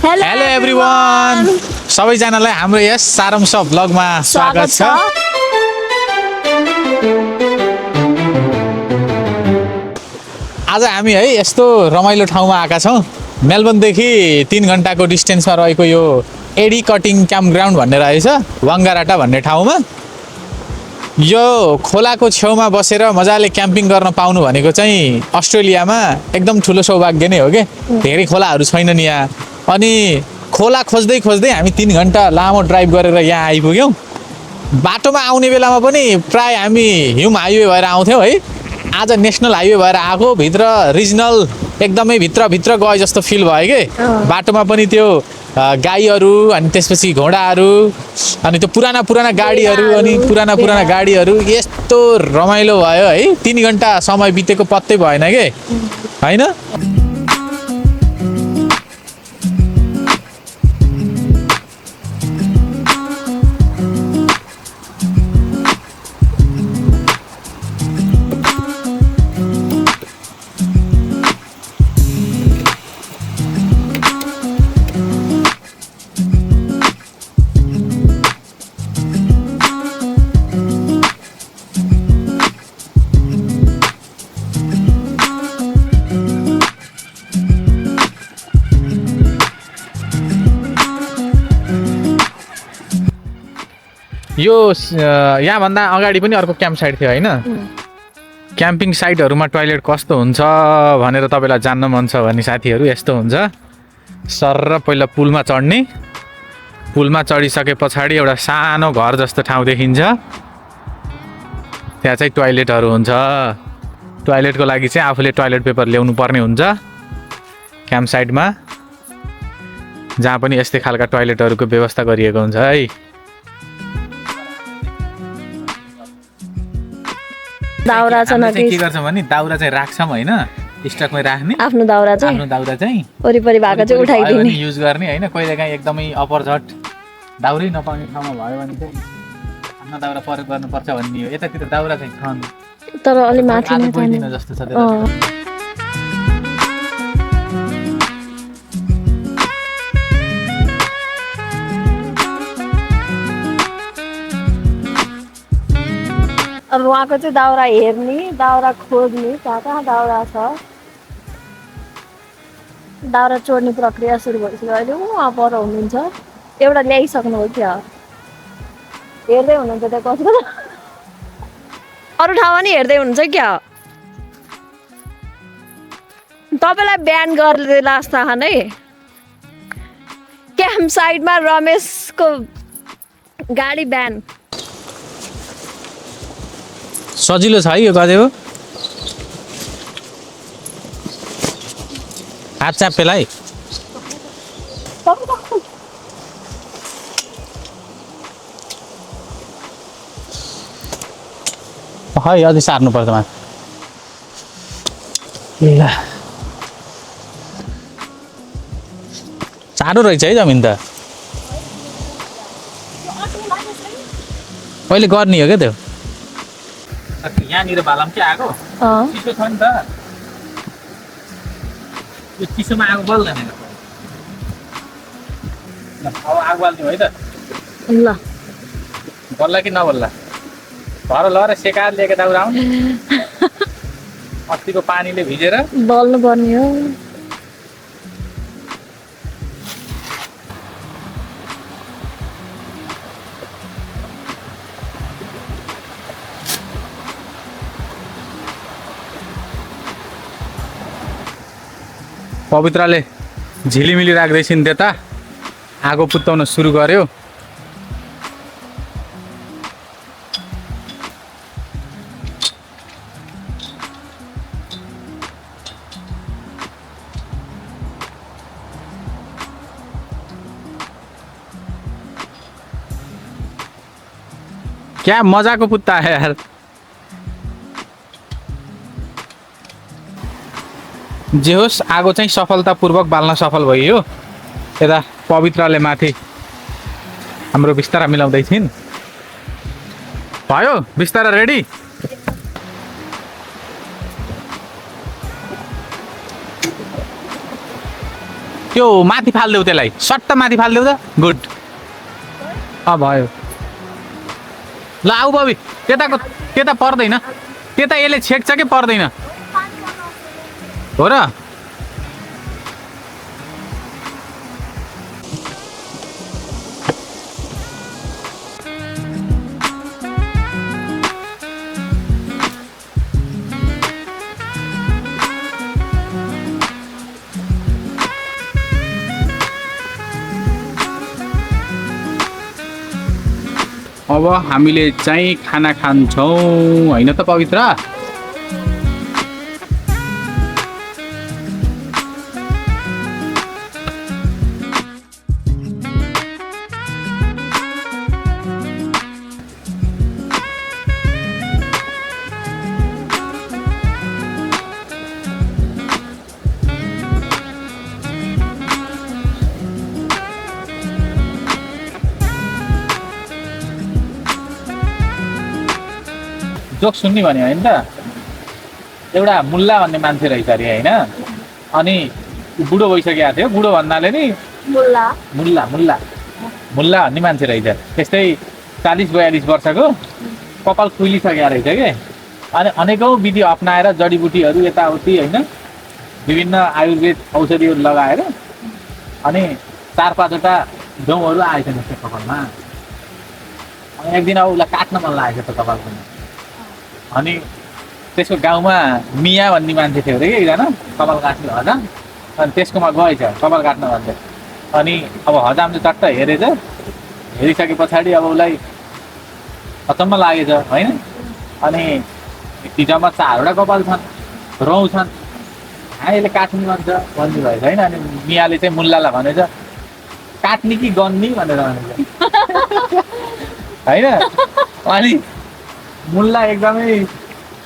Hello everyone सबैजनालाई हाम्रो यस सारांश ब्लगमा स्वागत छ। आज हामी है यस्तो रमाइलो ठाउँमा आएका छौँ। मेलबर्नदेखि 3 घण्टाको डिस्टेन्समा रहेको यो एडी कटिङ क्याम्प ग्राउन्ड भन्ने रहेछ, वाङ्गाराटा भन्ने ठाउँमा। यो खोलाको छेउमा बसेर मजाले क्याम्पिङ गर्न पाउनु भनेको चाहिँ अस्ट्रेलियामा एकदम ठुलो सौभाग्य नै हो के। धेरै खोलाहरू छैनन् यहाँ, अनि खोला खोज्दै खोज्दै हामी 3 घण्टा लामो ड्राइभ गरेर यहाँ आइपुग्यौँ। बाटोमा आउने बेलामा पनि प्राय हामी ह्युम हाइवे भएर आउँथ्यौँ है। आज नेसनल हाइवे भएर आएको, भित्र रिजनल एकदमै भित्र गए जस्तो फिल भयो के। बाटोमा पनि त्यो गाईहरू, अनि त्यसपछि घोडाहरू, अनि त्यो पुराना गाडीहरू, अनि पुराना गाडीहरू, यस्तो रमाइलो भयो है। 3 घण्टा समय बितेको पत्तै भएन के, होइन? यो यहाँभन्दा अगाडि पनि अर्को क्याम्प साइट थियो होइन? क्याम्पिङ साइटहरूमा टोयलेट कस्तो हुन्छ भनेर तपाईँलाई जान्न मन छ भने साथीहरू यस्तो हुन्छ। सर पहिला पुलमा चढ्ने, पुलमा चढिसके पछाडि एउटा सानो घर जस्तो ठाउँ देखिन्छ, त्यहाँ चाहिँ टोयलेटहरू हुन्छ। टोयलेटको लागि चाहिँ आफूले टोयलेट पेपर ल्याउनु पर्ने हुन्छ क्याम्प साइटमा, जहाँ पनि यस्तै खालका टोयलेटहरूको व्यवस्था गरिएको हुन्छ है। दाउरा चाहिँ के गर्छ भने दाउरा चाहिँ राख्छौँ होइन, स्टकमै राख्ने। आफ्नो दाउरा चाहिँ वरिपरि भएको चाहिँ उठाइदिने, युज गर्ने होइन। कहिलेकाहीँ एकदमै अपरझट दाउरै नपाउने ठाउँमा भयो भने चाहिँ आफ्नो दाउरा प्रयोग गर्नुपर्छ भन्ने हो। यतातिर दाउरा चाहिँ छन् तर अलि माथि नै छ जस्तो छ। अब उहाँको चाहिँ दाउरा हेर्ने, दाउरा खोज्ने, कहाँ दाउरा छ, दाउरा चोर्ने प्रक्रिया सुरु भइसक्यो। अहिले उहाँ पर हुनुहुन्छ, एउटा ल्याइसक्नु हो क्या, हेर्दै हुनुहुन्छ त्यो कसको। अरू ठाउँमा नि हेर्दै हुनुहुन्छ क्या। तपाईँलाई बिहान गरिदिएला जस्तो खानै क्याम्प साइडमा रमेशको गाडी बिहान। सजिलो छ है यो गदेको हात चापेलाई। है अझै सार्नुपर्छ मा। ल साह्रो रहेछ है जमिन त। पहिले गर्ने हो क्या त्यो। यहाँनिर भालाम के आएको चिसो छ नि त, यो चिसोमा आगो बल्दैन। अब आगो बाल्ने है त। ल बल्ला कि नबल्ला, घर लगेर सेकाएर लिएको दाउरा आउने। अस्तिको पानीले भिजेर बल्नु पर्ने हो। पवित्राले झिलिमिली राख्दैछिन् त्यता, आगो पुत्ताउन सुरु गर्यो। क्या मजाको पुत्ता है यार। जे होस् आगो चाहिँ सफलतापूर्वक बाल्न सफल भयो। यता पवित्रले माथि हाम्रो बिस्तारा मिलाउँदै छिन्। भयो बिस्तारा रेडी। त्यो माथि फालिदेऊ त्यसलाई सट्ट माथि फालिदेऊ त गुड भयो ल आऊ बबी त्यता पर्दैन त्यता यसले छेक्छ कि पर्दैन हो र अब हामीले चाहिँ खाना खान्छौँ होइन त पवित्र जोक सुन्ने भने होइन त एउटा मुल्ला भन्ने मान्छे रहेछ अरे होइन अनि बुढो भइसकेको थियो बुढो भन्नाले नि मुल्ला मुल्ला मुल्ला मुल्ला भन्ने मान्छे रहेछ त्यस्तै 40-42 वर्षको कपाल खुलिसकेको रहेछ कि अनि अनेकौँ विधि अप्नाएर जडीबुटीहरू यताउति होइन विभिन्न आयुर्वेद औषधिहरू लगाएर अनि 4-5वटा जौहरू आएछन् त्यसको कपालमा अनि एक दिन अब उसलाई काट्न मन लागेको छ कपाल पनि अनि त्यसको गाउँमा मिया भन्ने मान्छे थियो अरे कि एकजना कपाल काट्ने हजाम अनि त्यसकोमा गएछ कपाल काट्न भन्दै अनि अब हजामले चट्ट हेरेछ हेरिसके पछाडि अब उसलाई अचम्म लागेछ होइन अनि ती जम्मा 4वटा कपाल छन् रौँ छन् यसले काट्ने भन्छ भन्ने भएछ होइन अनि मियाले चाहिँ मुल्लालाई भनेछ काट्ने कि गन्ने भनेर भनेछ होइन अनि मुल्ला एकदमै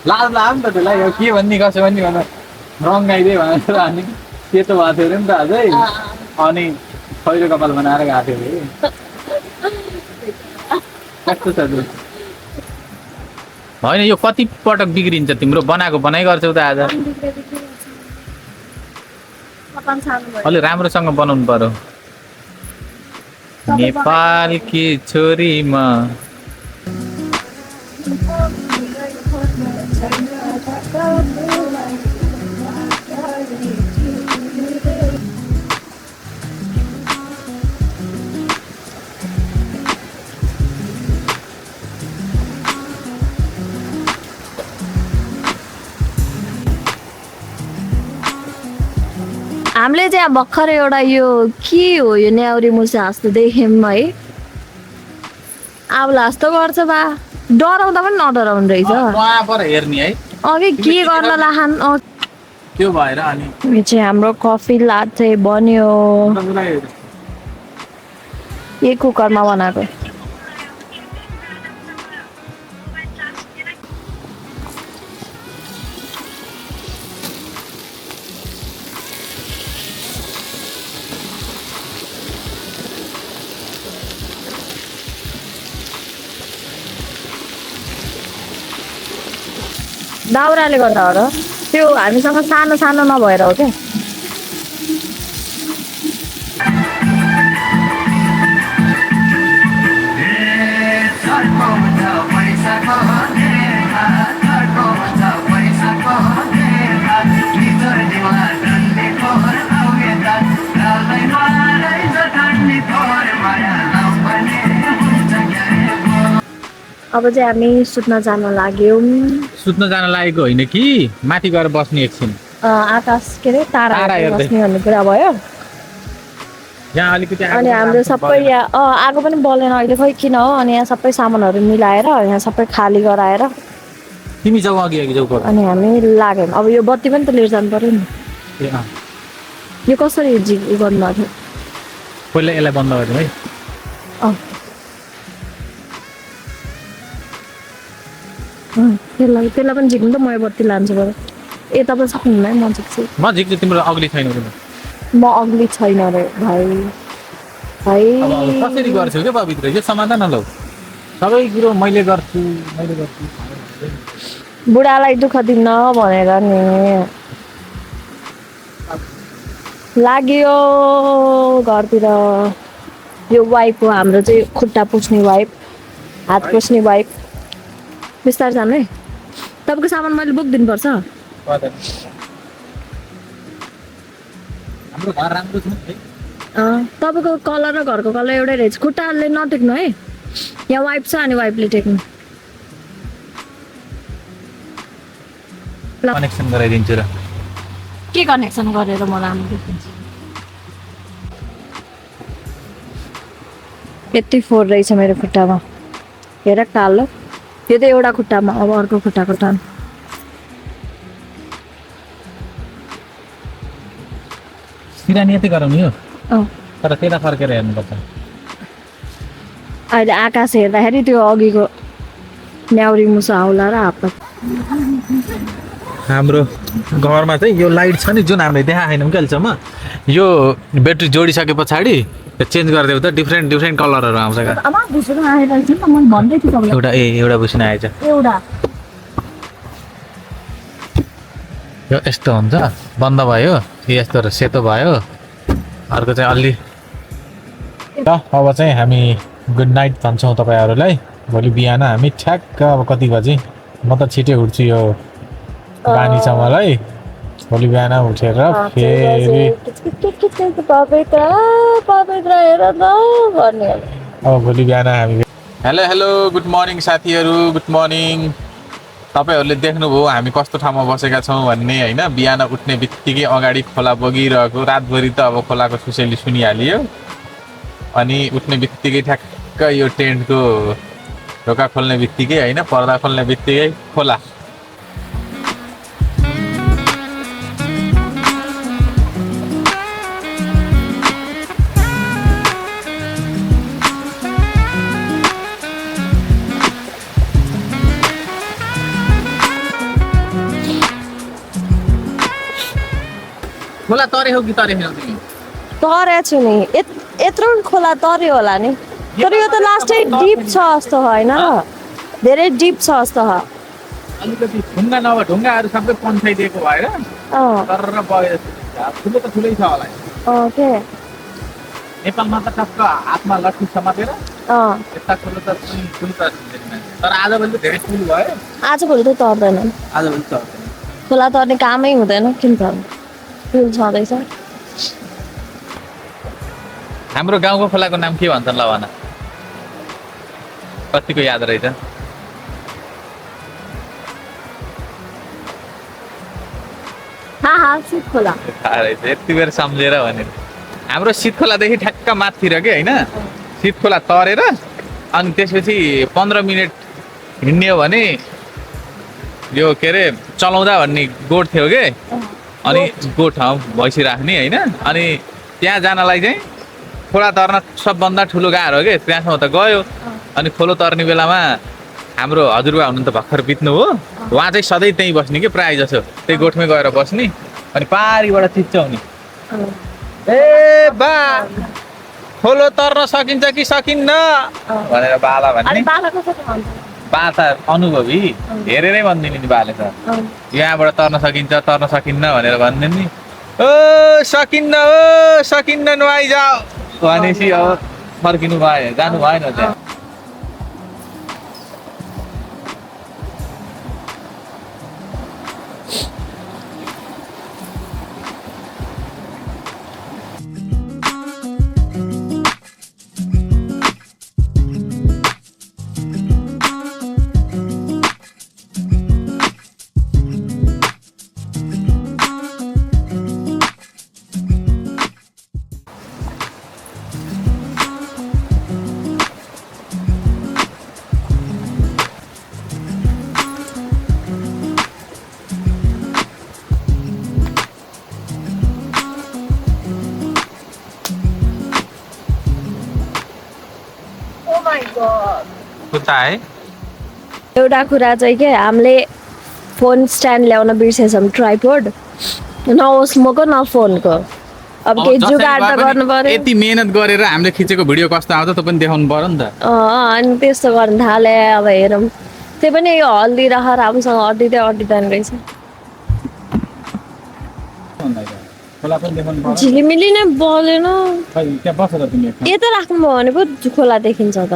लाज लाग्यो नि त त्यसलाई अब के भन्ने कसो भन्ने भनेर रङ्गाइदिए भनेर अनि सेतो भएको थियो अरे नि त अझै अनि खैरो कपाल बनाएर गएको थियो अरे कस्तो छ होइन यो कति पटक बिग्रिन्छ तिम्रो बनाएको बनाइ गर्छौ त आज अलि राम्रोसँग बनाउनु पर्यो नेपालकी छोरीमा हामीले चाहिँ अब भर्खर एउटा यो के हो यो न्याउरी मुसा जस्तो देख्यौँ है आउला जस्तो गर्छ बा डराउँदा पनि नडराउनु रहेछ पर हेर्ने है अघि के गर्न लाखान त्यो भएर अनि यो चाहिँ हाम्रो कफी लाटे बन्यो यही कुकरमा बनाएको दाउराले गर्दा हो र त्यो हामीसँग सानो सानो नभएर हो क्या अब चाहिँ हामी सुत्न जान लाग्यौँ सुत्न जान लागेको होइन कि माथि गएर बस्ने एकछिन आकाश के अरे तारा हेर्दै बस्ने भन्ने कुरा भयो यहाँ अलिकति अनि हाम्रो सबै यहाँ आगो पनि बलेन अहिले खोइ किन हो अनि यहाँ सबै सामानहरू मिलाएर यहाँ सबै खाली गराएर तिमी जाऊ अघि जाऊ पर्यो अनि हामी लाग्यौँ अब यो बत्ती पनि त लिएर जानु पर्यो नि यो कसरी गर्नु थियो पहिला यसलाई बन्द गर्नु है त्यसलाई पनि झिक्नु त म यो बत्ती लान्छु बरु ए तपाईँ सक्नुहुन्न है म झिक्छु म झिक्छु तिम्रो अग्ली छैन म अग्ली छैन रे भाइ भाइ कसरी गर्छु क्या पवित्र यो समाधान लौ सबै कुरो मैले गर्छु बुढालाई दुःख दिन्न भनेर नि लाग्यो घरतिर यो वाइप हो हाम्रो चाहिँ खुट्टा पुछ्ने वाइप हात पुछ्ने वाइप बिस्तारै जानु है तपाईँको सामान मैले बोकिदिनुपर्छ हाम्रो घर राम्रो छ है तपाईँको कलर र घरको कलर एउटै रहेछ खुट्टाले नटेक्नु है यहाँ वाइप छ अनि वाइपले टेक्नु ल कनेक्सन गराइदिन्छु र के कनेक्सन गरेर म राम्रो देखिन्छ यति फोहोर रहेछ मेरो खुट्टामा हेर कालो यो त एउटा खुट्टामा अब अर्को खुट्टाको टन सिधा नियति गराउनु यो अँ तर त्यता फर्केर हेर्नुपर्छ अहिले आकाश हेर्दाखेरि त्यो अघिको न्याउरी मुसा आउला र हाप्पा हाम्रो घरमा चाहिँ यो लाइट छ नि जुन हामीले देखाएको छैनौँ कि अहिलेसम्म यो ब्याट्री जोडिसके पछाडि चेन्ज गरिदियो त डिफ्रेन्ट डिफ्रेन्ट कलरहरू आउँछ क्या अब बुझ्नु आइरहेछ नि त मैले भन्दै थिएँ तपाईँलाई एउटा बुझ्न आएछ एउटा यो यस्तो हुन्छ बन्द भयो यस्तो सेतो भयो अर्को चाहिँ अलि ल अब चाहिँ हामी गुड नाइट भन्छौँ तपाईँहरूलाई भोलि बिहान हामी ठ्याक्क अब कति बजी म त छिटै उठ्छु यो बानी छ मलाई भोलि बिहान उठेर फेरि अब भोलि बिहान हामी हेलो हेलो गुड मर्निङ साथीहरू गुड मर्निङ तपाईँहरूले देख्नुभयो हामी कस्तो ठाउँमा बसेका छौँ भन्ने होइन बिहान उठ्ने बित्तिकै अगाडि खोला बगिरहेको रातभरि त अब खोलाको सुसेली सुनिहालियो अनि उठ्ने बित्तिकै ठ्याक्क यो टेन्टको ढोका खोल्ने बित्तिकै होइन पर्दा खोल्ने बित्तिकै खोला खोला तरे हो कि तरे छैनौ तिमी तरेको छु नि यत्रो खोला तर्यो होला नि तर यो त लास्टै डिप छ जस्तो होइन धेरै डिप छ जस्तो अलिकति ढुङ्गा नभए ढुङ्गाहरू सबै पन्साइदिएको भएर तर बगेर ठुलो त ठुलै छ होला के नेपालमा त टक्क हातमा लट्ठी समातेर यता ठुलो त ठुलो त तर आजभोलि त धेरै ठुलो भयो आजभोलि त तर्दैन आजभोलि त खोला तर्ने कामै हुँदैन किन तर्नु पुल छँदैछ हाम्रो गाउँको खोलाको नाम के भन्छन् ल भन कतिको याद रहेछ शीत खोला यति बेर सम्झेर भनेर हाम्रो शीत खोलादेखि ठ्याक्क माथितिर के होइन शीत खोला तरेर अनि त्यसपछि 15 मिनट हिँड्ने हो भने यो के अरे चलाउँदा भन्ने गोठ थियो के अनि गोठ भैँसी राख्ने होइन अनि त्यहाँ जानलाई चाहिँ खोला तर्न सबभन्दा ठुलो गाह्रो हो कि त्यहाँसम्म त गयो अनि खोलो तर्ने बेलामा हाम्रो हजुरबा हुनु त भर्खर बित्नु हो उहाँ चाहिँ सधैँ त्यहीँ बस्ने कि प्रायः जसो त्यही गोठमै गएर बस्ने अनि पारीबाट चिच्चाउने ए बा खोलो तर्न सकिन्छ कि सकिन्न भनेर बाला भन्ने बा त अनुभवी हेरेरै भनिदिने नि बाले त यहाँबाट तर्न सकिन्न भनेर भन्ने नि ओ सकिन्न नुहाइजाऊ भनेपछि अब फर्किनु भयो जानु भएन त्यहाँ है एउटा कुरा चाहिँ के हामीले फोन स्ट्यान्ड ल्याउन बिर्सेछौँ ट्राइपोड नहोस् मको न फोनको अब केही जुगाड त गर्नु पर्यो यति मेहनत गरेर हामीले खिचेको भिडियो कस्तो आउँछ त पनि देखाउनु पर्यो नि त अनि त्यस्तो गर्नु थाले अब हेरौँ त्यही पनि यो हल्दी राखेर राम्रोसँग अड्डिँदैन रहेछ खोला पनि देखाउनु पर्यो झिलिमिली नै बलेन खै त्यहाँ बस त तिमी एकछिन। यता राख्नुभयो भने पो खोला देखिन्छ त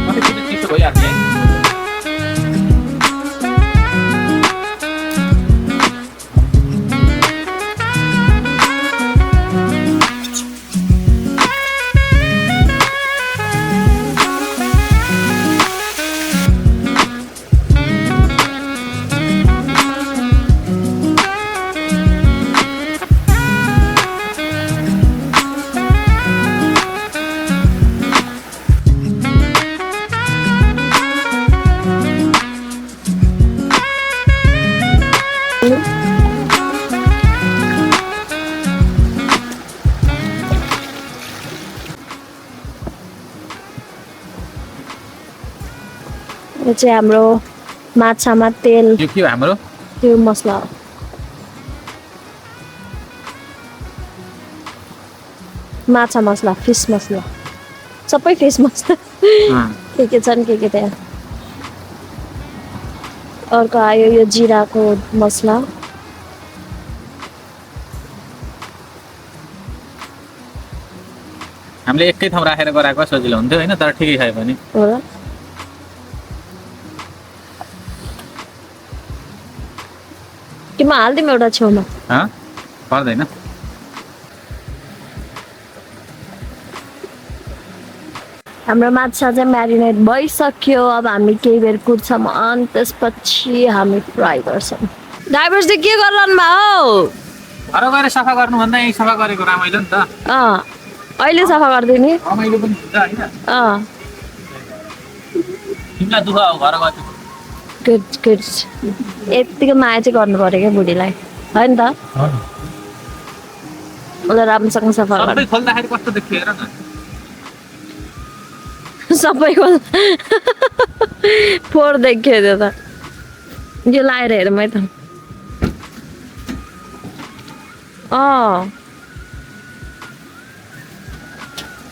माथि किन चिसो भइहाल्छ है? यो चाहिँ हाम्रो माछामा तेल यो के हो हाम्रो? त्यो मसला हो माछा मसला फिस मसला सबै फिस मसला के छन् के त्यहाँ अर्को आयो यो जिराको मसला हामीले एकै ठाउँ राखेर गराएको सजिलो हुन्थ्यो होइन तर ठिकै खायो भने हो र कि म हालिदिउँ एउटा छेउमा पर्दैन हाम्रो माछा चाहिँ म्यारिनेट भइसक्यो अब हामी केही बेर कुट्छौँ अनि त्यसपछि हामी फ्राई गर्छौँ ड्राइभर चाहिँ के गरिरहनु भयो घर गएर सफा गर्नुभन्दा यहीँ सफा गरेको रमाइलो नि त अहिले सफा गरिदियो नि रमाइलो पनि हुन्छ होइन तिमीलाई दुःख हो घर गएको गुड गुड यत्तिको माया चाहिँ गर्नु पऱ्यो क्या बुढीलाई होइन त उसलाई राम्रोसँग सफा सबै गर्नु खोल्दाखेरि कस्तो देखियो हेर न सबैको फोहोर देखियो त्यो त यो लाएर हेरौँ है त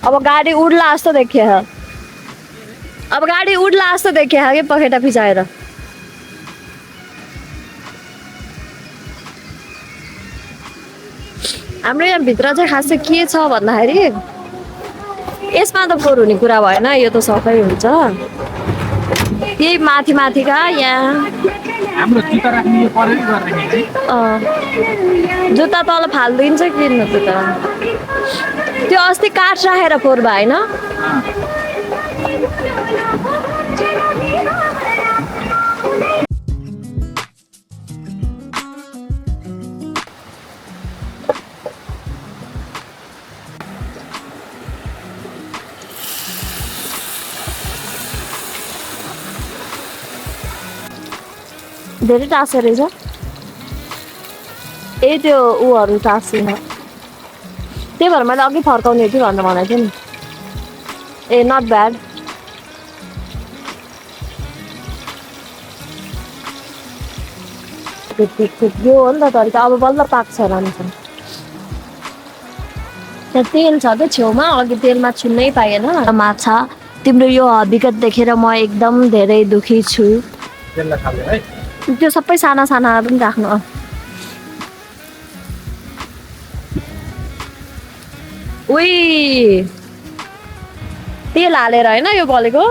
अब गाडी उड्ला जस्तो देखियो अब गाडी उड्ला जस्तो देखियो कि पखेटा फिचाएर हाम्रो यहाँ भित्र चाहिँ खास चाहिँ के छ भन्दाखेरि यसमा त फोहोर हुने कुरा भएन यो त सफै हुन्छ यही माथि माथिका यहाँ हाम्रो जुत्ता राख्ने यो परेरै गर्ने है जुत्ता तल फालिदिन्छ किन्नु त त्यो अस्ति काठ राखेर फोहोर भएन धेरै टाँसो रहेछ ए त्यो ऊहरू टाँसिन त्यही भएर मैले अघि फर्काउने कि भनेर भनेको थिएँ नि ए नट ब्याड यो हो नि त तरिका अब बल्ल पाक्छ राम्रोसँग त्यहाँ तेल छ त छेउमा अघि तेलमा छुन्नै पाएन माछा तिम्रो यो हदिकत देखेर म एकदम धेरै दुखी छु त्यसलाई खाल्यो है त्यो सबै साना साना पनि राख्नु उही तेल हालेर होइन यो बलेको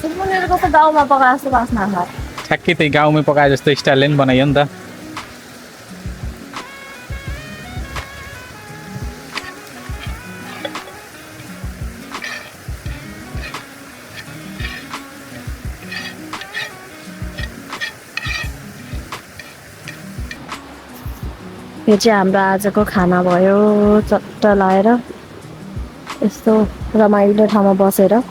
सुनमुनीहरूको त गाउँमा पकाए जस्तो बास्ना छ ठ्याक्कै त्यही गाउँमै पकाए जस्तो स्टाइलले पनि बनाइयो नि त यो चाहिँ हाम्रो आजको खाना भयो चट्ट लाएर यस्तो रमाइलो ठाउँमा बसेर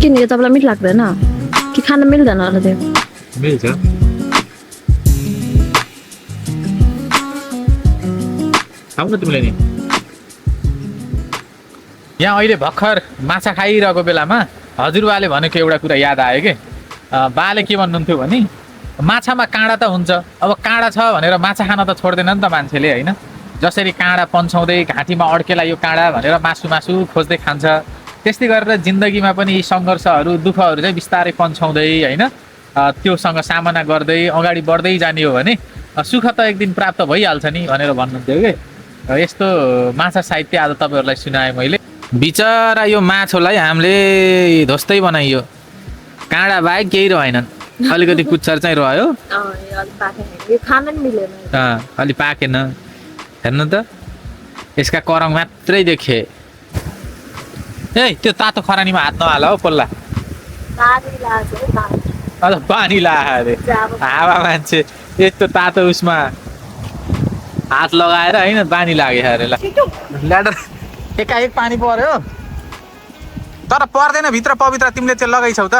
किन यो तपाईँलाई मिठ लाग्दैन कि खान मिल्दैन होला त्यो मिल्छ खाऊ न तिमीले नि यहाँ अहिले भर्खर माछा खाइरहेको बेलामा हजुरबाले भनेको एउटा कुरा याद आयो कि बाले के भन्नुहुन्थ्यो भने माछामा काँडा त हुन्छ अब काँडा छ भनेर माछा खान त छोड्दैन नि त मान्छेले होइन जसरी काँडा पन्छाउँदै घाँटीमा अड्केला यो काँडा भनेर मासु मासु खोज्दै खान्छ त्यस्तै गरेर जिन्दगीमा पनि यी सङ्घर्षहरू दुःखहरू चाहिँ बिस्तारै पन्छाउँदै होइन त्योसँग सामना गर्दै अगाडि बढ्दै जाने हो भने सुख त एक दिन प्राप्त भइहाल्छ नि भनेर भन्नुहुन्थ्यो कि यस्तो माछा साहित्य आज तपाईँहरूलाई सुनाएँ मैले बिचरा यो माछोलाई हामीले ध्वस्तै बनाइयो काँडा बाहेक केही रहेनन् अलिकति कुच्चर चाहिँ रह्यो खान नि मिलेन अलि पाकेन हेर्नु त यसका करङ मात्रै देखे ए त्यो तातो खरानीमा हात नहाल हौ पोल्ला अझ पानी ला अरे हावा मान्छे यस्तो तातो उसमा हात लगाएर होइन पानी लाग्यो अरे ल ल्याडर एकाएक पानी पर्यो तर पर्दैन भित्र पवित्र तिमीले त्यो लगाइछौ त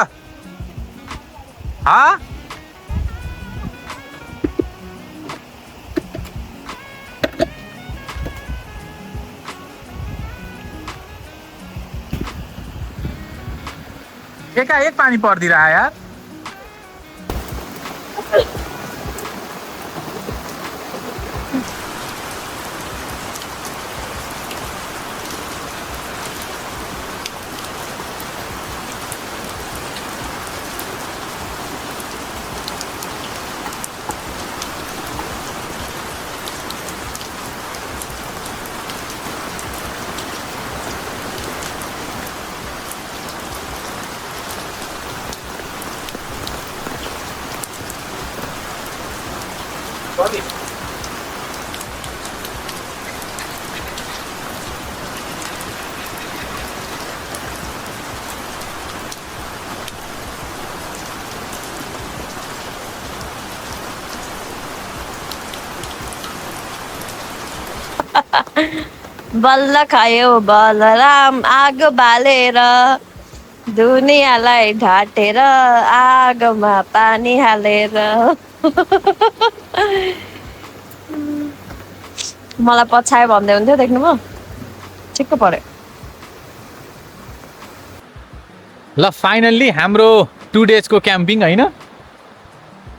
एकाएक पानी पर्दिरह यार बल्ल खायो बलराम आगो बालेर दुनियाँलाई ढाटेर आगोमा पानी हालेर मलाई पछायो भन्दै हुन्थ्यो देख्नुभयो ठिक्क पर्यो ल फाइनल्ली हाम्रो 2 डेजको क्याम्पिङ होइन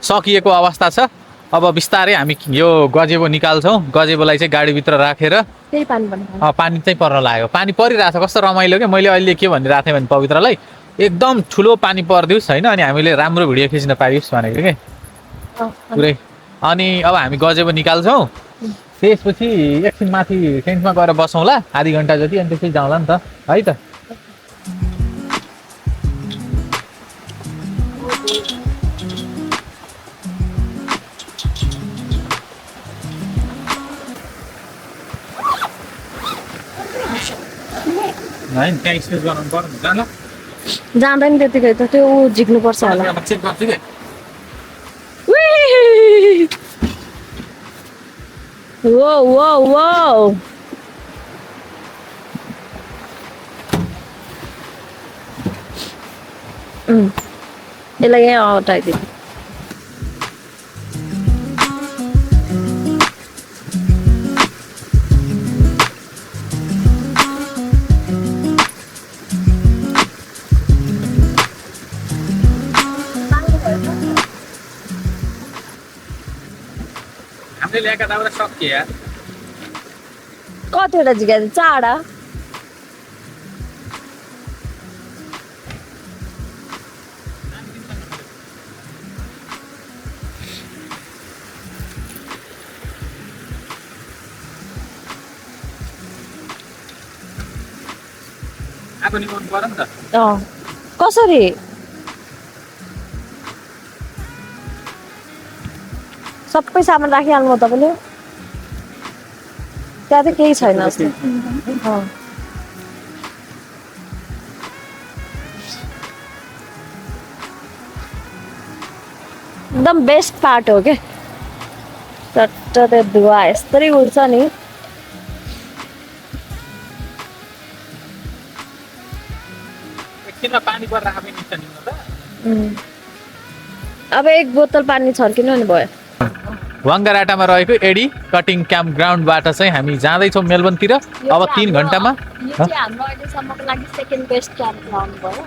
सकिएको अवस्था छ अब बिस्तारै हामी यो गजेबो निकाल्छौँ गजेबोलाई चाहिँ गाडीभित्र राखेर त्यही पानी चाहिँ पर्न लाग्यो पानी परिरहेछ कस्तो रमाइलो क्या मैले अहिले के भनिरहेको थिएँ भने पवित्रलाई एकदम ठुलो पानी परिदियोस् होइन अनि हामीले राम्रो भिडियो खिच्न पाइयोस् भनेको के पुरै अनि अब हामी गजेबो निकाल्छौँ त्यसपछि एकछिन माथि टेन्टमा गएर बसौँला आधी घन्टा जति अनि त्यसपछि जाउँला नि त है त त्यहाँ स्पेस बनाउनु पर्ने ल जाँदैन त्यतिकै त त्यो झिक्नुपर्छ होला चेक गर्छु कि वो वो वो यसलाई यहाँ हटाइदिनु हामीले ल्याएका दाउरा सकियो यार कतिवटा झिका चारवटा आगो निभाउनु पर्यो नि त। कसरी सबै सामान राखिहाल्नु तपाईँले त्यहाँ त केही छैन जस्तो एकदम बेस्ट पार्ट हो क्या चट्ट त्यो धुवा यस्तरी उड्छ नि एकछिनमा पानी परेर आफै निस्छ नि त। अब एक बोतल पानी छर्किनु नि भयो वाङ्गाराटामा रहेको एडी कटिङ क्याम्प ग्राउन्डबाट चाहिँ हामी जाँदैछौँ मेलबर्नतिर अब 3 घन्टामा। यो चाहिँ हाम्रो अहिलेसम्मको लागि सेकेन्ड बेस्ट क्याम्प ग्राउन्ड भयो